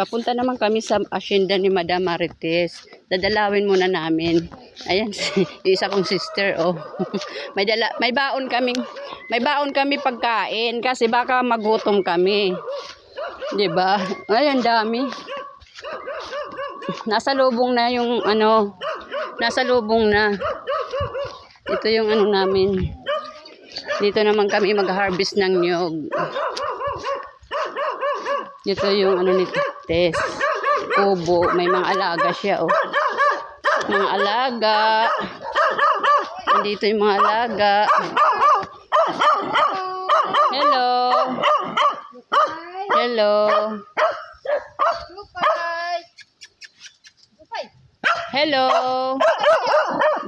Papunta naman kami sa asyenda ni Madam Marites. Dadalawin muna namin. Ayan, isa kong sister, oh. may baon kami pagkain kasi baka magutom kami. 'Di ba? Ayan, dami. Nasa lubong na yung ano, nasa lubong na. Ito yung ano namin. Dito naman kami mag-harvest ng niyog. Ito yung ano ni Tess. Kubo. May mga alaga siya, oh. Mga alaga. Andito yung mga alaga. Hello. Hello. Hello.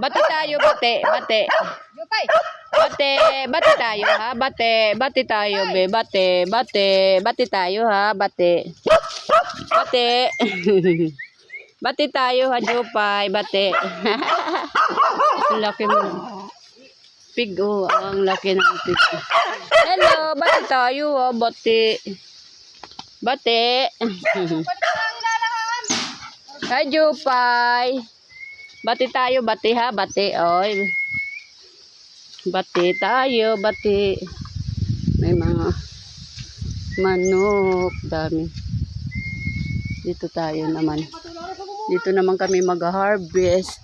Bati tayo, bate. Bate. Bate tayo ha. Bate tayo, be. Bate tayo ha. Bate. Bate tayo ha, Jupay. Bate. Ang laki mo. Pig, oh. Ang laki ng pig. Hello, bate tayo ha. Bate. Hi, Jupay. Bate tayo, bate ha. Bate, oy. Bate tayo, bate. May mga manok, dami. Dito tayo naman. Dito naman kami mag-harvest.